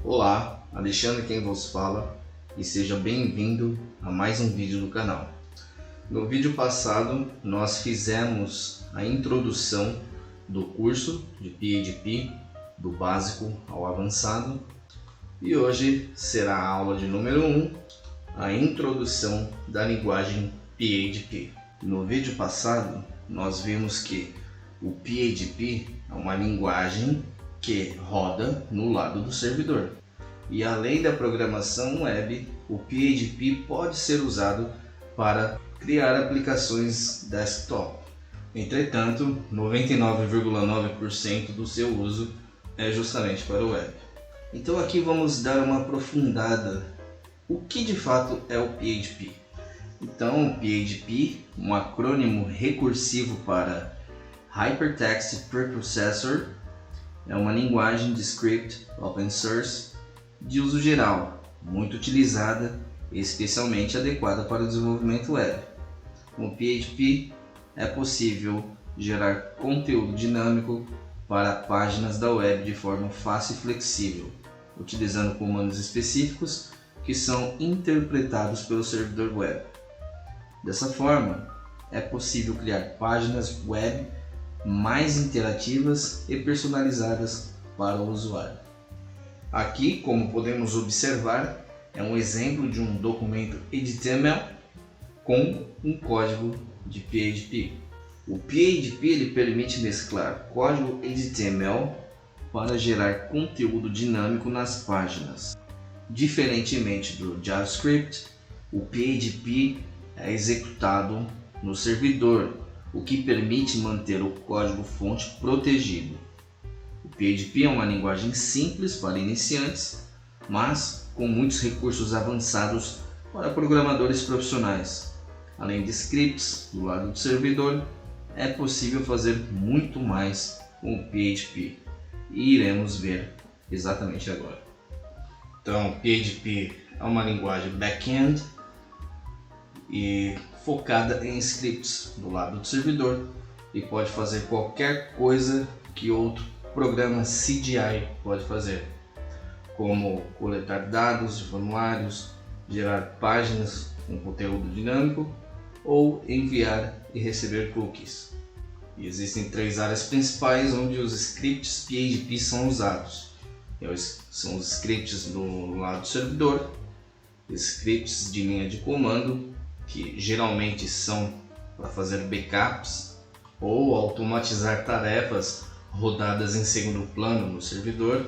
Olá, Alexandre quem vos fala e seja bem-vindo a mais um vídeo do canal. No vídeo passado nós fizemos a introdução do curso de PHP do básico ao avançado e hoje será a aula de número 1, a introdução da linguagem PHP. No vídeo passado nós vimos que o PHP é uma linguagem que roda no lado do servidor. E além da programação web, o PHP pode ser usado para criar aplicações desktop. Entretanto, 99,9% do seu uso é justamente para o web. Então aqui vamos dar uma aprofundada. O que de fato é o PHP? Então, o PHP, um acrônimo recursivo para Hypertext Preprocessor, é uma linguagem de script open source de uso geral, muito utilizada e especialmente adequada para o desenvolvimento web. Com o PHP é possível gerar conteúdo dinâmico para páginas da web de forma fácil e flexível, utilizando comandos específicos que são interpretados pelo servidor web. Dessa forma, é possível criar páginas web mais interativas e personalizadas para o usuário. Aqui, como podemos observar, é um exemplo de um documento HTML com um código de PHP. O PHP ele permite mesclar código HTML para gerar conteúdo dinâmico nas páginas. Diferentemente do JavaScript, o PHP é executado no servidor, o que permite manter o código-fonte protegido. O PHP é uma linguagem simples para iniciantes, mas com muitos recursos avançados para programadores profissionais. Além de scripts do lado do servidor, é possível fazer muito mais com o PHP e iremos ver exatamente agora. Então, PHP é uma linguagem back-end e focada em scripts do lado do servidor e pode fazer qualquer coisa que outro programa CGI pode fazer, como coletar dados de formulários, gerar páginas com conteúdo dinâmico ou enviar e receber cookies. E existem três áreas principais onde os scripts PHP são usados. São os scripts do lado do servidor, scripts de linha de comando, que geralmente são para fazer backups ou automatizar tarefas rodadas em segundo plano no servidor,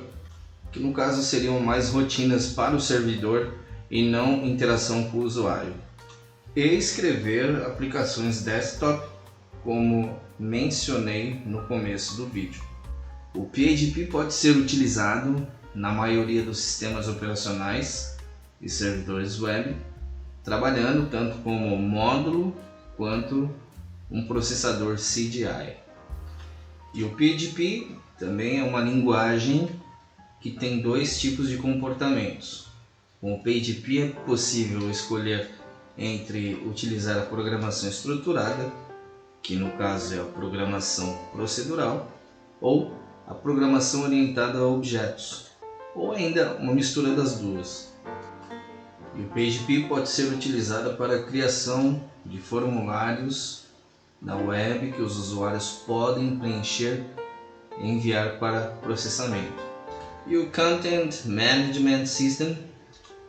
que no caso seriam mais rotinas para o servidor e não interação com o usuário. E escrever aplicações desktop, como mencionei no começo do vídeo. O PHP pode ser utilizado na maioria dos sistemas operacionais e servidores web, trabalhando tanto como módulo quanto um processador CGI. E o PHP também é uma linguagem que tem dois tipos de comportamentos. Com o PHP é possível escolher entre utilizar a programação estruturada, que no caso é a programação procedural, ou a programação orientada a objetos, ou ainda uma mistura das duas. E o PHP pode ser utilizado para a criação de formulários na web que os usuários podem preencher e enviar para processamento. E o Content Management System,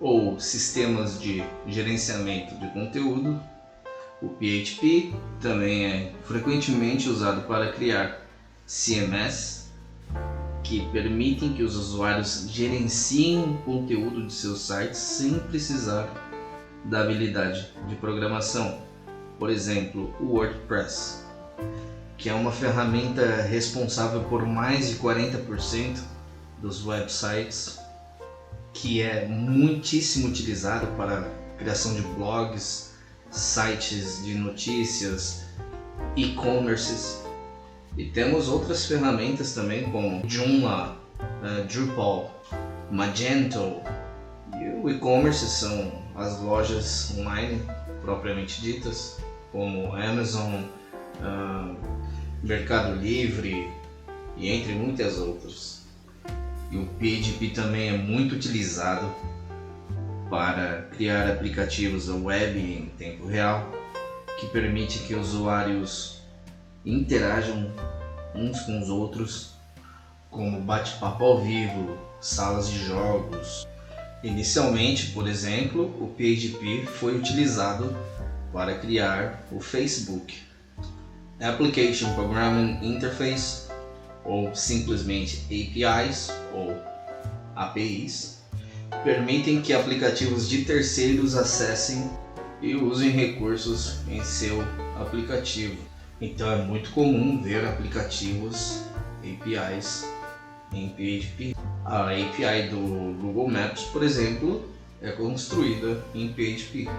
ou sistemas de gerenciamento de conteúdo, o PHP também é frequentemente usado para criar CMS, que permitem que os usuários gerenciem o conteúdo de seus sites sem precisar da habilidade de programação. Por exemplo, o WordPress, que é uma ferramenta responsável por mais de 40% dos websites, que é muitíssimo utilizado para a criação de blogs, sites de notícias, e-commerces. E temos outras ferramentas também como Joomla, Drupal, Magento. E o e-commerce são as lojas online propriamente ditas, como Amazon, Mercado Livre e entre muitas outras. E o PHP também é muito utilizado para criar aplicativos web em tempo real, que permite que usuários interajam uns com os outros, como bate-papo ao vivo, salas de jogos. Inicialmente, por exemplo, o PHP foi utilizado para criar o Facebook. Application Programming Interface, ou simplesmente APIs ou APIs, permitem que aplicativos de terceiros acessem e usem recursos em seu aplicativo. Então é muito comum ver aplicativos APIs em PHP. A API do Google Maps, por exemplo, é construída em PHP.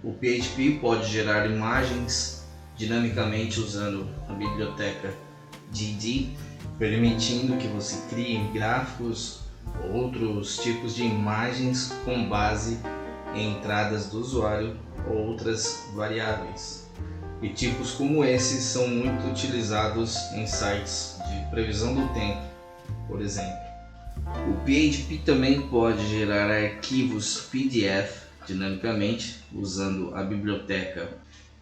O PHP pode gerar imagens dinamicamente usando a biblioteca DD, permitindo que você crie gráficos ou outros tipos de imagens com base em entradas do usuário ou outras variáveis. E tipos como esses são muito utilizados em sites de previsão do tempo, por exemplo. O PHP também pode gerar arquivos PDF dinamicamente usando a biblioteca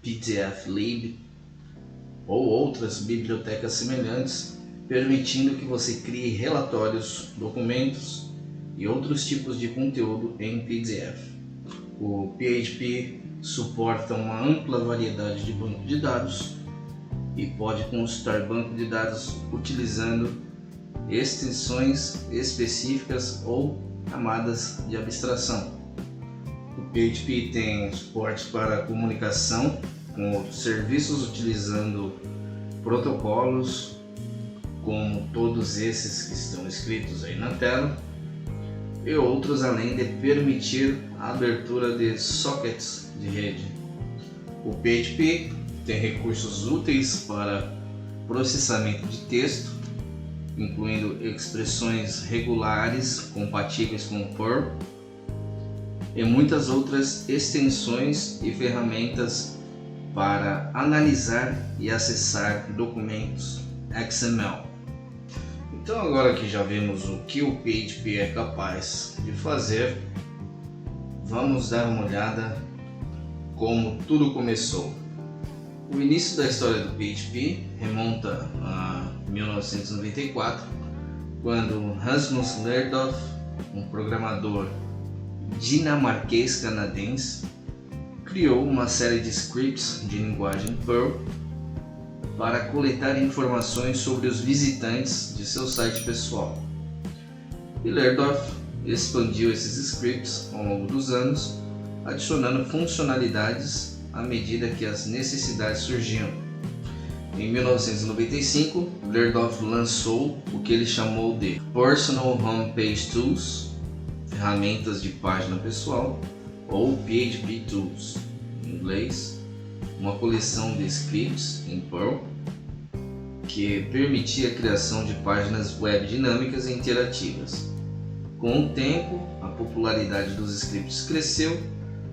PDFlib ou outras bibliotecas semelhantes, permitindo que você crie relatórios, documentos e outros tipos de conteúdo em PDF. O PHP suporta uma ampla variedade de bancos de dados e pode consultar banco de dados utilizando extensões específicas ou camadas de abstração. O PHP tem suporte para comunicação com outros serviços utilizando protocolos como todos esses que estão escritos aí na tela e outros, além de permitir a abertura de sockets de rede. O PHP tem recursos úteis para processamento de texto, incluindo expressões regulares compatíveis com o Perl e muitas outras extensões e ferramentas para analisar e acessar documentos XML. Então, agora que já vimos o que o PHP é capaz de fazer, vamos dar uma olhada como tudo começou. O início da história do PHP remonta a 1994, quando Rasmus Lertoft, um programador dinamarquês-canadense, criou uma série de scripts de linguagem Perl para coletar informações sobre os visitantes de seu site pessoal. E Lertoft expandiu esses scripts ao longo dos anos, adicionando funcionalidades à medida que as necessidades surgiam. Em 1995, Lertoft lançou o que ele chamou de Personal Homepage Tools, ferramentas de página pessoal, ou PHP Tools, em inglês, uma coleção de scripts em Perl que permitia a criação de páginas web dinâmicas e interativas. Com o tempo, a popularidade dos scripts cresceu,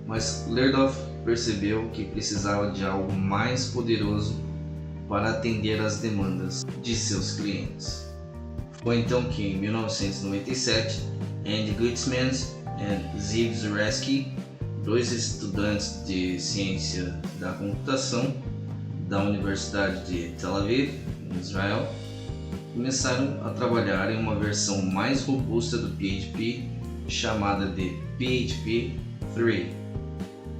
mas Lertoft percebeu que precisava de algo mais poderoso para atender às demandas de seus clientes. Foi então que, em 1997, Andy Gutzman e Ziv Zurewski, dois estudantes de ciência da computação da Universidade de Tel Aviv, em Israel, começaram a trabalhar em uma versão mais robusta do PHP chamada de PHP 3.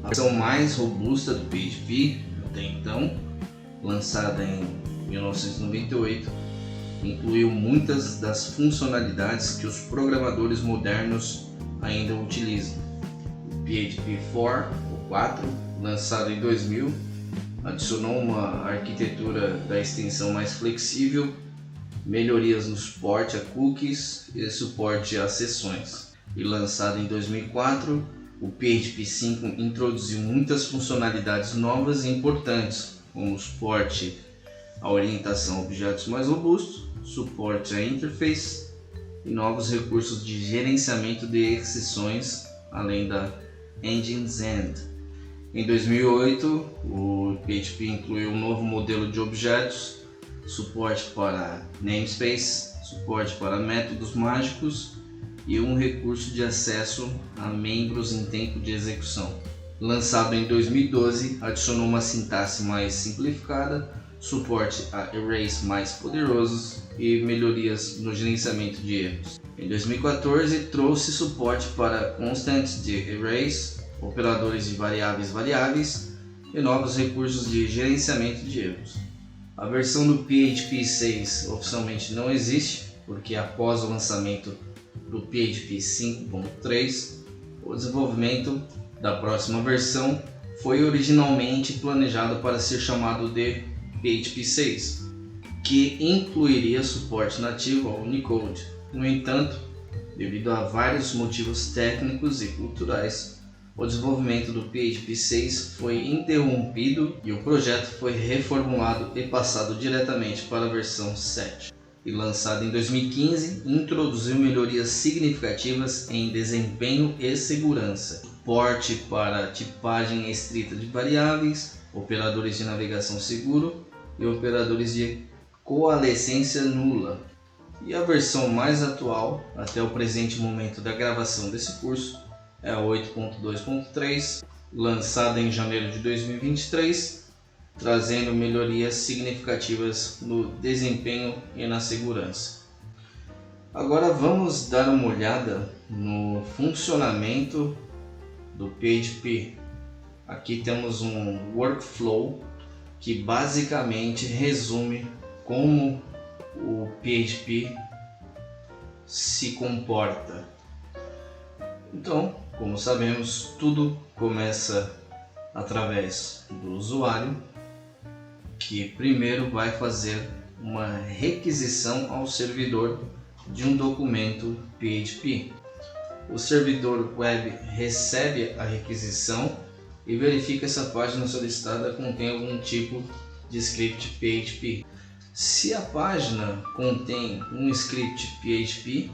A versão mais robusta do PHP, até então, lançada em 1998, incluiu muitas das funcionalidades que os programadores modernos ainda utilizam. O PHP 4, ou 4, lançado em 2000, adicionou uma arquitetura da extensão mais flexível, melhorias no suporte a cookies e suporte a sessões. E lançado em 2004, o PHP 5 introduziu muitas funcionalidades novas e importantes, como suporte à orientação a objetos mais robusto, suporte à interface e novos recursos de gerenciamento de exceções, além da Engine's End. Em 2008, o PHP incluiu um novo modelo de objetos, suporte para namespace, suporte para métodos mágicos e um recurso de acesso a membros em tempo de execução. Lançado em 2012, adicionou uma sintaxe mais simplificada, suporte a arrays mais poderosos e melhorias no gerenciamento de erros. Em 2014, trouxe suporte para constants de arrays, operadores de variáveis e novos recursos de gerenciamento de erros. A versão do PHP 6 oficialmente não existe, porque após o lançamento do PHP 5.3, o desenvolvimento da próxima versão foi originalmente planejado para ser chamado de PHP 6, que incluiria suporte nativo ao Unicode. No entanto, devido a vários motivos técnicos e culturais, o desenvolvimento do PHP 6 foi interrompido e o projeto foi reformulado e passado diretamente para a versão 7. E lançado em 2015, introduziu melhorias significativas em desempenho e segurança, suporte para tipagem estrita de variáveis, operadores de navegação seguro e operadores de coalescência nula. E a versão mais atual, até o presente momento da gravação desse curso, é a 8.2.3, lançada em janeiro de 2023, trazendo melhorias significativas no desempenho e na segurança. Agora vamos dar uma olhada no funcionamento do PHP. Aqui temos um workflow que basicamente resume como o PHP se comporta. Então, como sabemos, tudo começa através do usuário, que primeiro vai fazer uma requisição ao servidor de um documento PHP. O servidor web recebe a requisição e verifica se a página solicitada contém algum tipo de script PHP. Se a página contém um script PHP,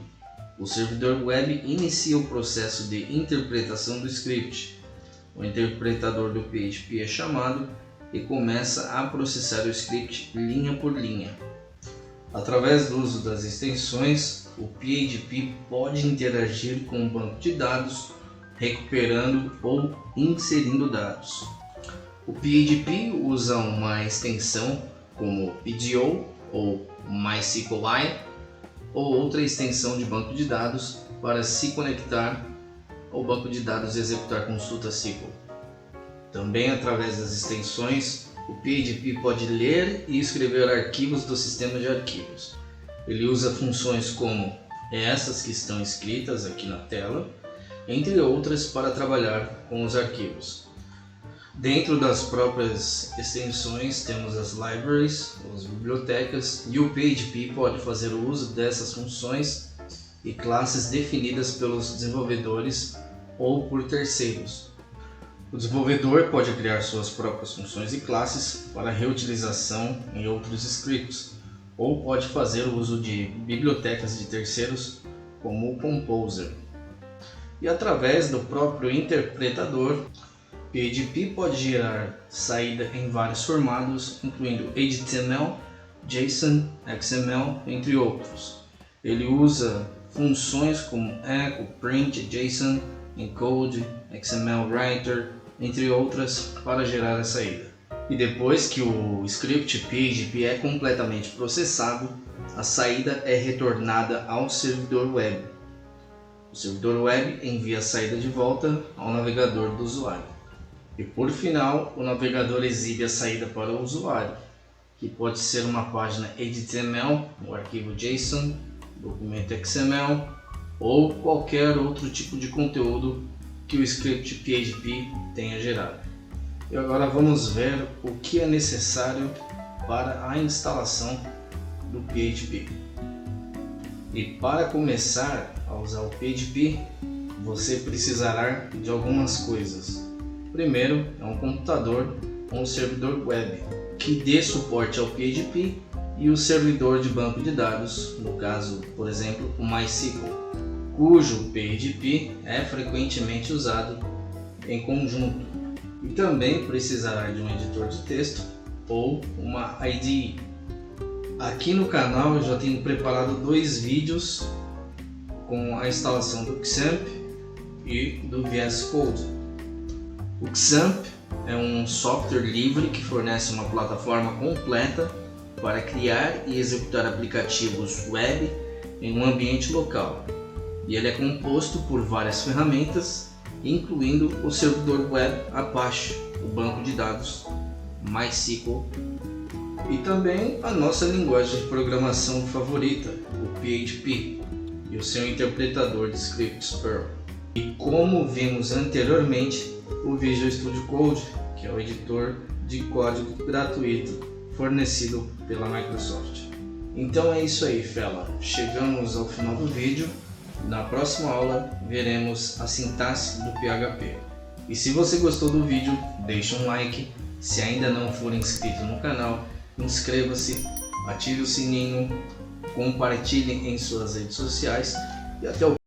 o servidor web inicia o processo de interpretação do script. O interpretador do PHP é chamado e começa a processar o script linha por linha. Através do uso das extensões, o PHP pode interagir com o banco de dados, recuperando ou inserindo dados. O PHP usa uma extensão como PDO ou MySQLi ou outra extensão de banco de dados para se conectar ao banco de dados e executar consulta SQL. Também através das extensões, o PHP pode ler e escrever arquivos do sistema de arquivos. Ele usa funções como essas que estão escritas aqui na tela, entre outras, para trabalhar com os arquivos. Dentro das próprias extensões temos as libraries, as bibliotecas, e o PHP pode fazer o uso dessas funções e classes definidas pelos desenvolvedores ou por terceiros. O desenvolvedor pode criar suas próprias funções e classes para reutilização em outros scripts, ou pode fazer o uso de bibliotecas de terceiros como o Composer. E através do próprio interpretador, PHP pode gerar saída em vários formatos, incluindo HTML, JSON, XML, entre outros. Ele usa funções como echo, print, JSON, encode, XML writer, entre outras, para gerar a saída. E depois que o script PHP é completamente processado, a saída é retornada ao servidor web. O servidor web envia a saída de volta ao navegador do usuário. E por final, o navegador exibe a saída para o usuário, que pode ser uma página HTML, um arquivo JSON, documento XML ou qualquer outro tipo de conteúdo que o script PHP tenha gerado. E agora vamos ver o que é necessário para a instalação do PHP. E para começar a usar o PHP, você precisará de algumas coisas. Primeiro é um computador ou um servidor web que dê suporte ao PHP e o servidor de banco de dados, no caso, por exemplo, o MySQL, cujo PHP é frequentemente usado em conjunto. E também precisará de um editor de texto ou uma IDE. Aqui no canal eu já tenho preparado 2 vídeos com a instalação do Xampp e do VS Code. O Xampp é um software livre que fornece uma plataforma completa para criar e executar aplicativos web em um ambiente local. E ele é composto por várias ferramentas, incluindo o servidor web Apache, o banco de dados MySQL e também a nossa linguagem de programação favorita, o PHP, e o seu interpretador de scripts Perl. E como vimos anteriormente, o Visual Studio Code, que é o editor de código gratuito fornecido pela Microsoft. Então é isso aí, fela. Chegamos ao final do vídeo. Na próxima aula veremos a sintaxe do PHP. E se você gostou do vídeo, deixe um like. Se ainda não for inscrito no canal, inscreva-se, ative o sininho, compartilhe em suas redes sociais e até o